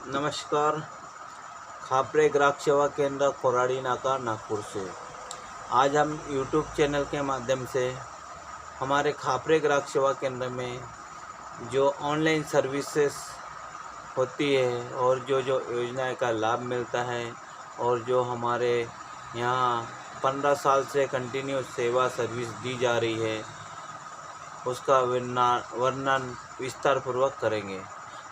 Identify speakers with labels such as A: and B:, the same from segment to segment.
A: नमस्कार। खापरे ग्राहक सेवा केंद्र कोराड़ी नाका नागपुर से आज हम यूट्यूब चैनल के माध्यम से हमारे खापरे ग्राहक सेवा केंद्र में जो ऑनलाइन सर्विसेज होती है और जो जो योजनाएं का लाभ मिलता है और जो हमारे यहाँ 15 साल से कंटिन्यू सेवा सर्विस दी जा रही है उसका वर्णन विस्तार पूर्वक करेंगे।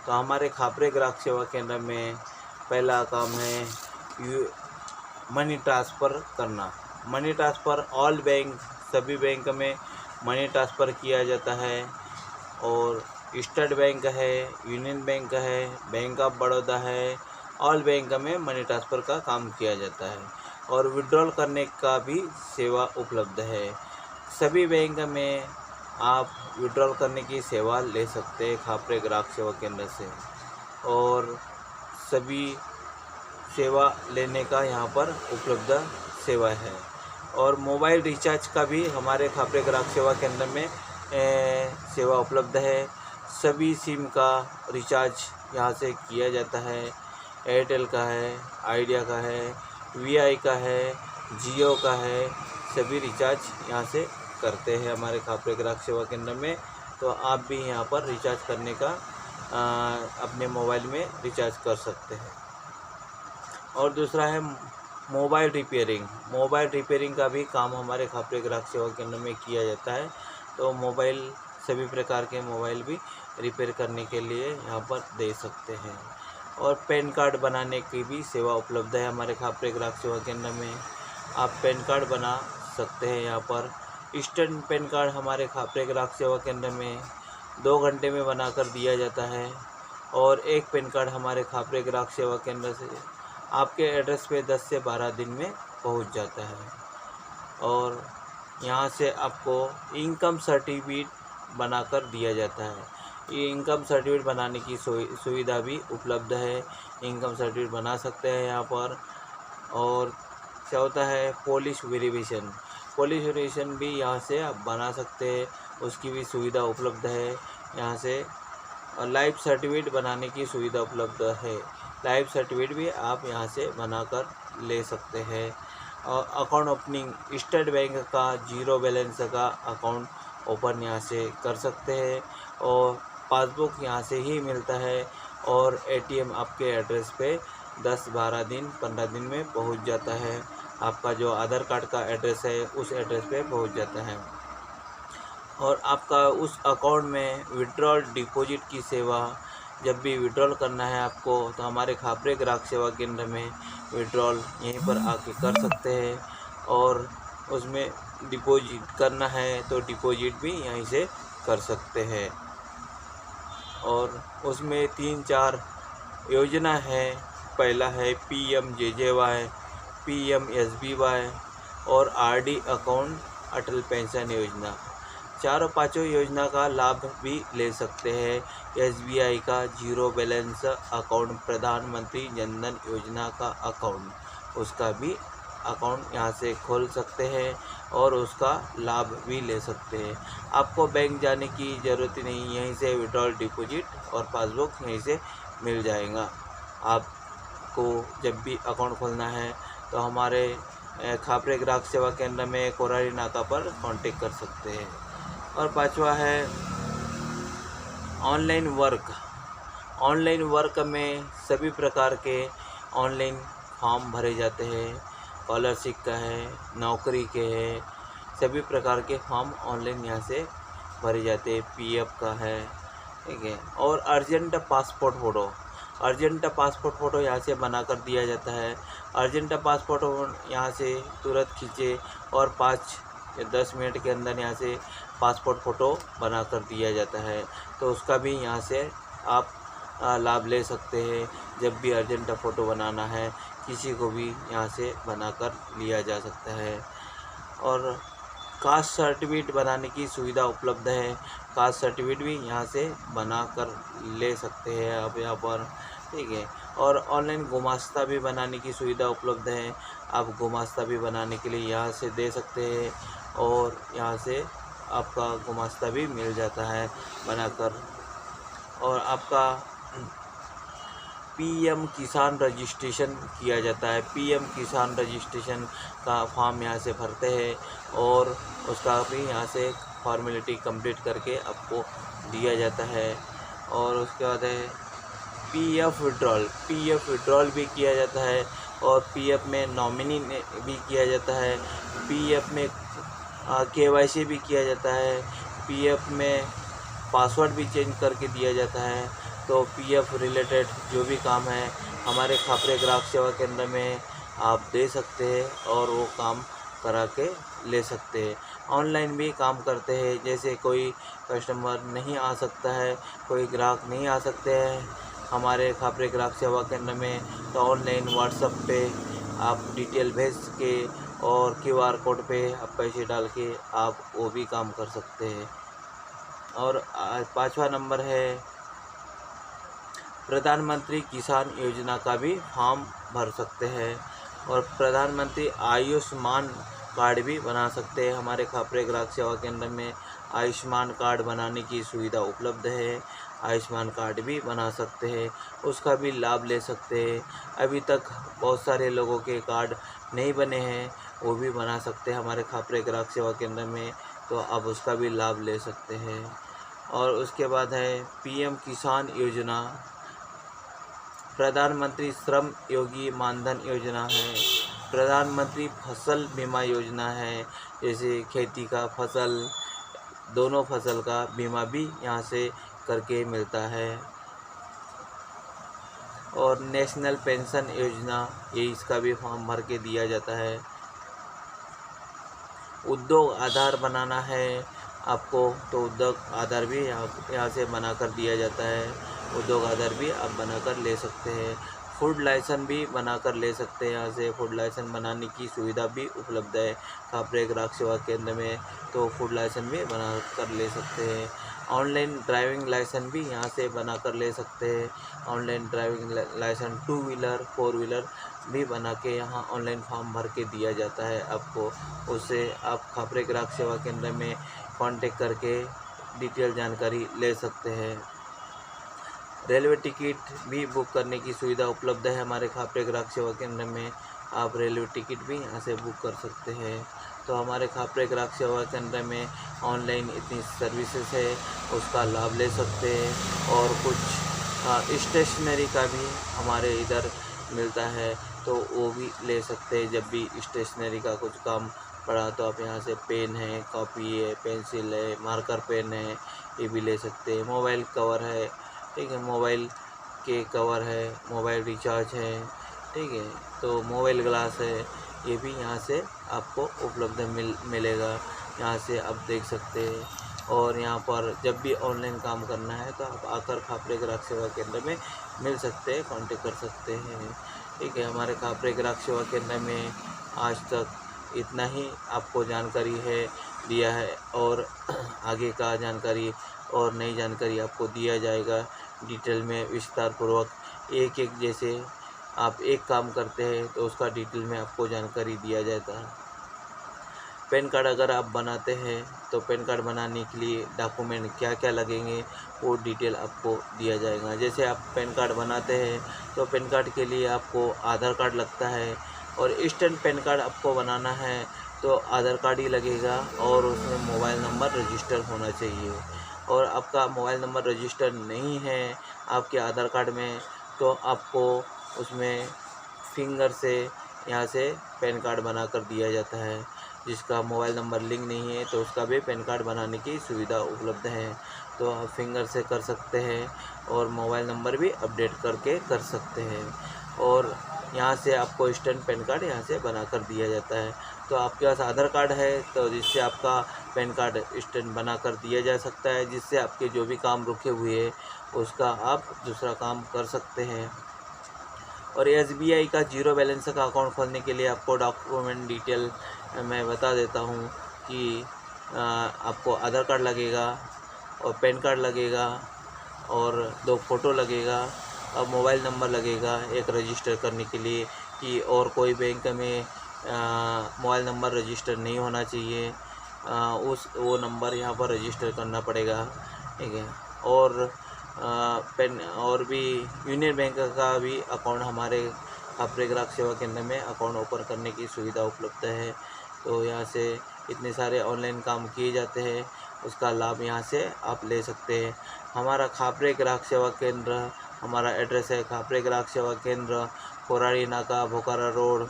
A: तो हमारे खापरे ग्राहक सेवा केंद्र में पहला काम है मनी ट्रांसफ़र करना। मनी ट्रांसफ़र ऑल बैंक सभी बैंक में मनी ट्रांसफ़र किया जाता है और स्टेट बैंक है, यूनियन बैंक है, बैंक ऑफ बड़ौदा है, ऑल बैंक में मनी ट्रांसफ़र का काम किया जाता है और विड्रॉल करने का भी सेवा उपलब्ध है। सभी बैंक में आप विड्रॉल करने की सेवा ले सकते हैं खापरे ग्राहक सेवा केंद्र से और सभी सेवा लेने का यहाँ पर उपलब्ध सेवा है। और मोबाइल रिचार्ज का भी हमारे खापरे ग्राहक सेवा केंद्र में सेवा उपलब्ध है। सभी सिम का रिचार्ज यहाँ से किया जाता है। एयरटेल का है, आइडिया का है, वीआई का है, जियो का है, सभी रिचार्ज यहाँ से करते हैं हमारे खापरे ग्राहक सेवा केंद्र में। तो आप भी यहाँ पर रिचार्ज करने का अपने मोबाइल में रिचार्ज कर सकते हैं। और दूसरा है मोबाइल रिपेयरिंग। मोबाइल रिपेयरिंग का भी काम हमारे खापरे ग्राहक सेवा केंद्र में किया जाता है। तो मोबाइल सभी प्रकार के मोबाइल भी रिपेयर करने के लिए यहाँ पर दे सकते हैं। और पैन कार्ड बनाने की भी सेवा उपलब्ध है हमारे खापरे ग्राहक सेवा केंद्र में। आप पैन कार्ड बना सकते हैं यहाँ पर। इंस्टेंट पैन कार्ड हमारे खापरे ग्राहक सेवा केंद्र में 2 घंटे में बनाकर दिया जाता है और एक पैन कार्ड हमारे खापरे ग्राहक सेवा केंद्र से आपके एड्रेस पे 10 से 12 दिन में पहुंच जाता है। और यहाँ से आपको इनकम सर्टिफिकेट बनाकर दिया जाता है। ये इनकम सर्टिफिकेट बनाने की सुविधा भी उपलब्ध है। इनकम सर्टिफिकेट बना सकते हैं यहाँ पर। और चौथा है पुलिस वेरिफिकेशन। पुलिस वेरिफिकेशन भी यहाँ से आप बना सकते हैं, उसकी भी सुविधा उपलब्ध है यहाँ से। लाइफ सर्टिफिकेट बनाने की सुविधा उपलब्ध है। लाइफ सर्टिफिकेट भी आप यहाँ से बनाकर ले सकते हैं। और अकाउंट ओपनिंग स्टेट बैंक का 0 बैलेंस का अकाउंट ओपन यहाँ से कर सकते हैं और पासबुक यहाँ से ही मिलता है। और एटीएम आपके एड्रेस पे 10-12 दिन 15 दिन में पहुँच जाता है। आपका जो आधार कार्ड का एड्रेस है उस एड्रेस पे पहुँच जाता है। और आपका उस अकाउंट में विड्रॉल डिपॉजिट की सेवा जब भी विड्रॉल करना है आपको तो हमारे खापरे ग्राहक सेवा केंद्र में विड्रॉल यहीं पर आके कर सकते हैं। और उसमें डिपॉजिट करना है तो डिपॉजिट भी यहीं से कर सकते हैं। और उसमें 3-4 योजना है। पहला है PMJJY, PMSBY और RD अकाउंट अटल पेंशन योजना। चारों पाँचों योजना का लाभ भी ले सकते हैं। SBI का 0 बैलेंस अकाउंट, प्रधानमंत्री जनधन योजना का अकाउंट, उसका भी अकाउंट यहाँ से खोल सकते हैं और उसका लाभ भी ले सकते हैं। आपको बैंक जाने की ज़रूरत ही नहीं, यहीं से विड्रॉल डिपॉजिट और पासबुक यहीं से मिल जाएगा। आपको जब भी अकाउंट खोलना है तो हमारे खापरे ग्राहक सेवा केंद्र में कोराड़ी नाका पर कांटेक्ट कर सकते हैं। और पांचवा है ऑनलाइन वर्क। ऑनलाइन वर्क में सभी प्रकार के ऑनलाइन फॉर्म भरे जाते हैं। स्कॉलरशिप का है, नौकरी के है, सभी प्रकार के फॉर्म ऑनलाइन यहाँ से भरे जाते हैं। PF का है, ठीक है। और urgent passport photo, urgent passport photo यहाँ से बनाकर दिया जाता है। अर्जेंट पासपोर्ट यहाँ से तुरंत खींचे और 5 या 10 मिनट के अंदर यहाँ से पासपोर्ट फ़ोटो बनाकर दिया जाता है। तो उसका भी यहाँ से आप लाभ ले सकते हैं। जब भी अर्जेंट फ़ोटो बनाना है किसी को भी यहाँ से बनाकर लिया जा सकता है। और कास्ट सर्टिफिकेट बनाने की सुविधा उपलब्ध है। कास्ट सर्टिफिकेट भी यहाँ से बनाकर ले सकते हैं आप यहाँ पर, ठीक है। और ऑनलाइन गुमास्ता भी बनाने की सुविधा उपलब्ध है। आप गुमास्ता भी बनाने के लिए यहाँ से दे सकते हैं और यहाँ से आपका गुमास्ता भी मिल जाता है बनाकर। और आपका पीएम किसान रजिस्ट्रेशन किया जाता है। पीएम किसान रजिस्ट्रेशन का फॉर्म यहाँ से भरते हैं और उसका भी यहाँ से फॉर्मेलिटी कंप्लीट करके आपको दिया जाता है। और उसके बाद है पीएफ विड्रॉल भी किया जाता है और पीएफ में नॉमिनी भी किया जाता है। पीएफ में केवाईसी भी किया जाता है। पीएफ में पासवर्ड भी चेंज करके दिया जाता है। तो पीएफ रिलेटेड जो भी काम है हमारे खापरे ग्राहक सेवा केंद्र में आप दे सकते हैं और वो काम करा के ले सकते हैं। ऑनलाइन भी काम करते हैं, जैसे कोई कस्टमर नहीं आ सकता है, कोई ग्राहक नहीं आ सकते हैं हमारे खापरे ग्राहक सेवा केंद्र में, तो ऑनलाइन व्हाट्सएप पे आप डिटेल भेज के और क्यूआर कोड पे आप पैसे डाल के आप वो भी काम कर सकते हैं। और 5वां नंबर है प्रधानमंत्री किसान योजना का भी फॉर्म भर सकते हैं और प्रधानमंत्री आयुष्मान कार्ड भी बना सकते हैं। हमारे खापरे ग्राहक सेवा केंद्र में आयुष्मान कार्ड बनाने की सुविधा उपलब्ध है। आयुष्मान कार्ड भी बना सकते हैं, उसका भी लाभ ले सकते हैं। अभी तक बहुत सारे लोगों के कार्ड नहीं बने हैं, वो भी बना सकते हैं हमारे खापरे ग्राहक सेवा केंद्र में, तो आप उसका भी लाभ ले सकते हैं। और उसके बाद है पीएम किसान योजना, प्रधानमंत्री श्रम योगी मानधन योजना है, प्रधानमंत्री फसल बीमा योजना है, जैसे खेती का फसल, दोनों फसल का बीमा भी यहाँ से करके मिलता है। और नेशनल पेंशन योजना, ये इसका भी फॉर्म भर के दिया जाता है। उद्योग आधार बनाना है आपको, तो उद्योग आधार भी यहाँ से बना कर दिया जाता है। उद्योग आधार भी आप बनाकर ले सकते हैं। फूड लाइसेंस भी बनाकर ले सकते हैं यहाँ से। फूड लाइसेंस बनाने की सुविधा भी उपलब्ध है खापरे ग्राहक सेवा केंद्र में, तो फूड लाइसेंस भी बना कर ले सकते हैं। ऑनलाइन ड्राइविंग लाइसेंस भी यहाँ से बना कर ले सकते हैं। Online driving licence 2 wheeler 4 wheeler भी बना के यहाँ ऑनलाइन फॉर्म भर के दिया जाता है आपको। उससे आप खापरे ग्राहक सेवा केंद्र में कांटेक्ट करके डिटेल जानकारी ले सकते हैं। रेलवे टिकट भी बुक करने की सुविधा उपलब्ध है हमारे खापरे ग्राहक सेवा केंद्र में। आप रेलवे टिकट भी यहाँ से बुक कर सकते हैं। तो हमारे खापरे ग्राहक सेवा केंद्र में ऑनलाइन इतनी सर्विसेज है, उसका लाभ ले सकते हैं। और कुछ स्टेशनरी का भी हमारे इधर मिलता है, तो वो भी ले सकते हैं। जब भी स्टेशनरी का कुछ काम पड़ा तो आप यहाँ से पेन है, कॉपी है, पेंसिल है, मार्कर पेन है, ये भी ले सकते हैं। मोबाइल कवर है, ठीक है, मोबाइल के कवर है, मोबाइल रिचार्ज है, ठीक है, तो मोबाइल ग्लास है, ये भी यहाँ से आपको उपलब्ध मिलेगा। यहाँ से आप देख सकते हैं। और यहाँ पर जब भी ऑनलाइन काम करना है तो आप आकर खापरे ग्राहक सेवा केंद्र में मिल सकते हैं, कांटेक्ट कर सकते हैं, ठीक है। हमारे खापरे ग्राहक सेवा केंद्र में आज तक इतना ही आपको जानकारी है दिया है, और आगे का जानकारी और नई जानकारी आपको दिया जाएगा डिटेल में विस्तार पूर्वक। एक एक जैसे आप एक काम करते हैं तो उसका डिटेल में आपको जानकारी दिया जाता है। पैन कार्ड अगर आप बनाते हैं तो पैन कार्ड बनाने के लिए डॉक्यूमेंट क्या क्या लगेंगे वो डिटेल आपको दिया जाएगा। जैसे आप पैन कार्ड बनाते हैं तो पैन कार्ड के लिए आपको आधार कार्ड लगता है, और इंस्टेंट पैन कार्ड आपको बनाना है तो आधार कार्ड ही लगेगा, और उसमें मोबाइल नंबर रजिस्टर होना चाहिए। और आपका मोबाइल नंबर रजिस्टर नहीं है आपके आधार कार्ड में, तो आपको उसमें फिंगर से यहाँ से पैन कार्ड बना कर दिया जाता है। जिसका मोबाइल नंबर लिंक नहीं है तो उसका भी पैन कार्ड बनाने की सुविधा उपलब्ध है, तो आप फिंगर से कर सकते हैं और मोबाइल नंबर भी अपडेट करके कर सकते हैं। और यहाँ से आपको इंस्टेंट पैन कार्ड यहाँ से बना कर दिया जाता है। तो आपके पास आधार कार्ड है तो जिससे आपका पैन कार्ड इंस्टेंट बना कर दिया जा सकता है, जिससे आपके जो भी काम रुके हुए हैं उसका आप दूसरा काम कर सकते हैं। और SBI का जीरो बैलेंस का अकाउंट खोलने के लिए आपको डॉक्यूमेंट डिटेल मैं बता देता हूँ कि आपको आधार कार्ड लगेगा और पैन कार्ड लगेगा और 2 फ़ोटो लगेगा और मोबाइल नंबर लगेगा एक रजिस्टर करने के लिए, कि और कोई बैंक में मोबाइल नंबर रजिस्टर नहीं होना चाहिए, वो नंबर यहाँ पर रजिस्टर करना पड़ेगा, ठीक है। और पेन और भी यूनियन बैंक का भी अकाउंट हमारे खापरे ग्राहक सेवा केंद्र में अकाउंट ओपन करने की सुविधा उपलब्ध है। तो यहाँ से इतने सारे ऑनलाइन काम किए जाते हैं, उसका लाभ यहाँ से आप ले सकते हैं। हमारा खापरे ग्राहक सेवा केंद्र, हमारा एड्रेस है खापरे ग्राहक सेवा केंद्र, कोराड़ी नाका, बोकारो रोड,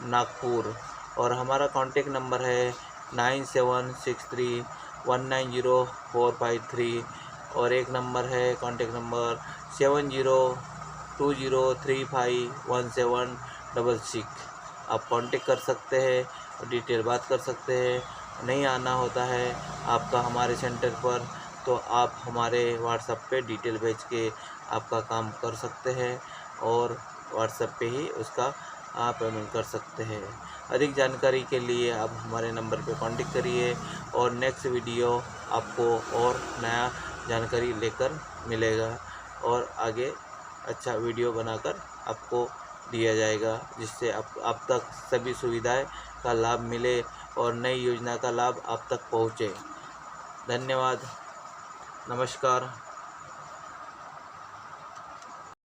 A: नागपुर। और हमारा कॉन्टेक्ट नंबर है 9763190453 और एक नंबर है कॉन्टेक्ट नंबर 7020351766। आप कांटेक्ट कर सकते हैं और डिटेल बात कर सकते हैं। नहीं आना होता है आपका हमारे सेंटर पर तो आप हमारे व्हाट्सएप पे डिटेल भेज के आपका काम कर सकते हैं और व्हाट्सएप पे ही उसका आप पेमेंट कर सकते हैं। अधिक जानकारी के लिए आप हमारे नंबर पे कांटेक्ट करिए और नेक्स्ट वीडियो आपको और नया जानकारी लेकर मिलेगा और आगे अच्छा वीडियो बनाकर आपको दिया जाएगा, जिससे आप तक सभी सुविधाएं का लाभ मिले और नई योजना का लाभ आप तक पहुँचे। धन्यवाद, नमस्कार।